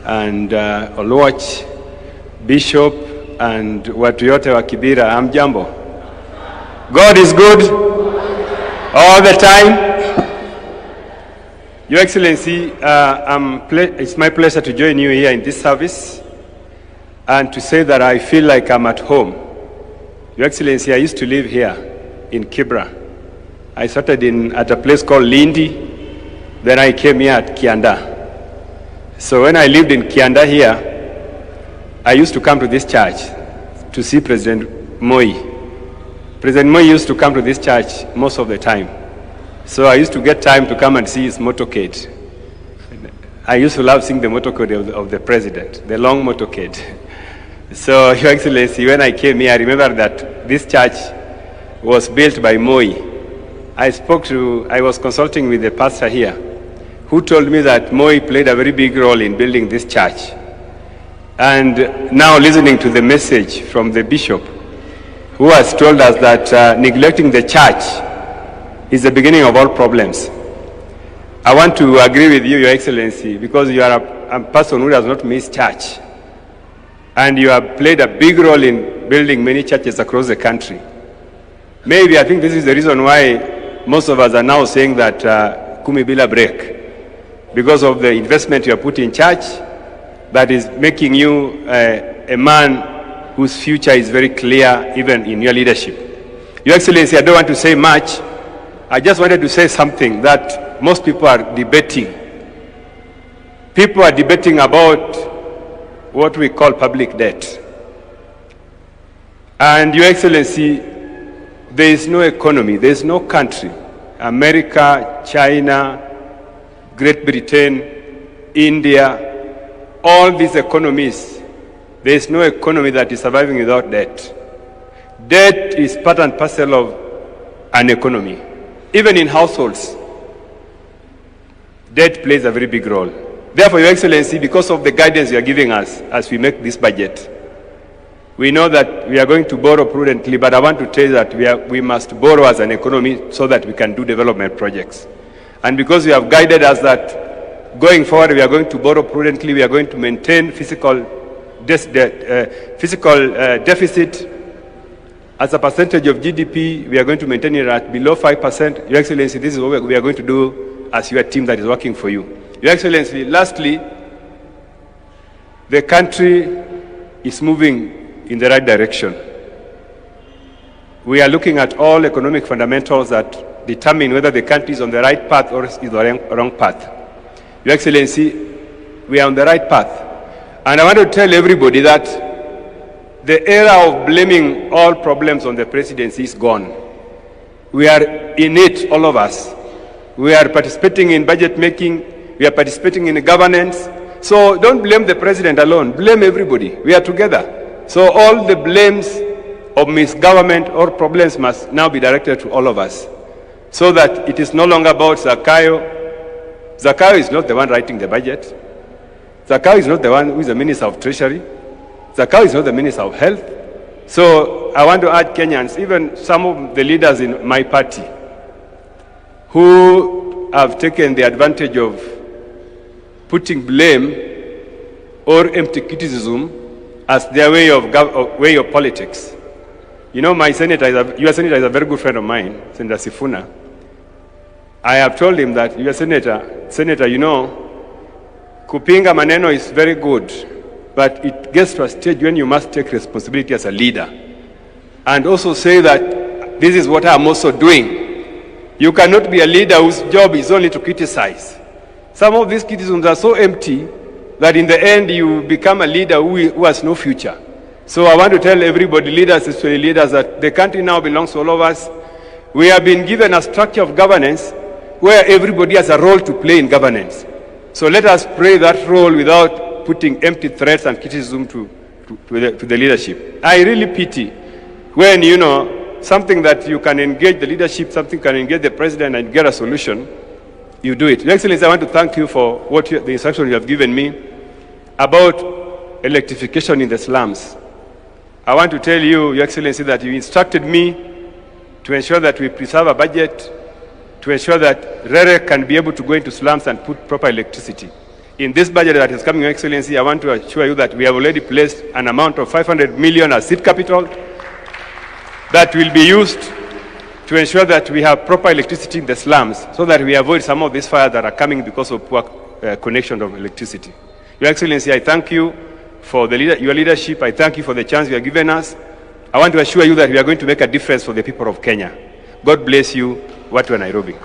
and Oluoch, Bishop, and watu yote wa Kibira, hamjambo. God is good all the time. Your Excellency, it's my pleasure to join you here in this service and to say that I feel like I'm at home. Your Excellency, I used to live here in Kibra. I started at a place called Lindi, then I came here at Kianda. So when I lived in Kianda here, I used to come to this church to see President Moi. President Moi used to come to this church most of the time. So I used to get time to come and see his motorcade. I used to love seeing the motorcade of the president, the long motorcade. So, Your Excellency, when I came here, I remember that this church was built by Moi. I was consulting with the pastor here, who told me that Moi played a very big role in building this church. And now listening to the message from the bishop, who has told us that neglecting the church is the beginning of all problems. I want to agree with you, Your Excellency, because you are a person who does not miss church. And you have played a big role in building many churches across the country. Maybe I think this is the reason why most of us are now saying that Kumi Bila break, because of the investment you have put in church that is making you a man whose future is very clear even in your leadership. Your Excellency, I don't want to say much. I just wanted to say something that most people are debating. People are debating about what we call public debt. And Your Excellency, there is no economy, there is no country, America, China, Great Britain, India, all these economies, there is no economy that is surviving without debt. Debt is part and parcel of an economy. Even in households, debt plays a very big role. Therefore, Your Excellency, because of the guidance you are giving us as we make this budget, we know that we are going to borrow prudently, but I want to tell you that we must borrow as an economy so that we can do development projects. And because you have guided us that going forward we are going to borrow prudently, we are going to maintain fiscal deficit as a percentage of GDP, we are going to maintain it at below 5%. Your Excellency, this is what we are going to do as your team that is working for you. Your Excellency, lastly, the country is moving in the right direction. We are looking at all economic fundamentals that determine whether the country is on the right path or is on the wrong path. Your Excellency, we are on the right path. And I want to tell everybody that the era of blaming all problems on the presidency is gone. We are in it, all of us. We are participating in budget making. We are participating in governance. So don't blame the president alone. Blame everybody. We are together. So all the blames of misgovernment or problems must now be directed to all of us, so that it is no longer about Zakayo. Zakayo is not the one writing the budget. Zakayo is not the one who is the Minister of Treasury. Zakayo is not the Minister of Health. So I want to urge Kenyans, even some of the leaders in my party, who have taken the advantage of putting blame or empty criticism as their way of politics. You know, your senator is a very good friend of mine, Senator Sifuna. I have told him that, your senator, you know, kupinga maneno is very good, but it gets to a stage when you must take responsibility as a leader and also say that this is what I'm also doing. You cannot be a leader whose job is only to criticize. Some of these criticisms are so empty that in the end you become a leader who has no future. So I want to tell everybody, leaders, especially leaders, that the country now belongs to all of us. We have been given a structure of governance where everybody has a role to play in governance. So let us play that role without putting empty threats and criticism to the leadership. I really pity when, you know, something that you can engage the leadership, something can engage the president and get a solution, you do it. Your Excellency, I want to thank you for the instruction you have given me about electrification in the slums. I want to tell you, Your Excellency, that you instructed me to ensure that we preserve a budget, to ensure that RERE can be able to go into slums and put proper electricity. In this budget that is coming, Your Excellency, I want to assure you that we have already placed an amount of 500 million as seed capital that will be used to ensure that we have proper electricity in the slums so that we avoid some of these fires that are coming because of poor connection of electricity. Your Excellency, I thank you for your leadership. I thank you for the chance you have given us. I want to assure you that we are going to make a difference for the people of Kenya. God bless you. Watu wa Nairobi.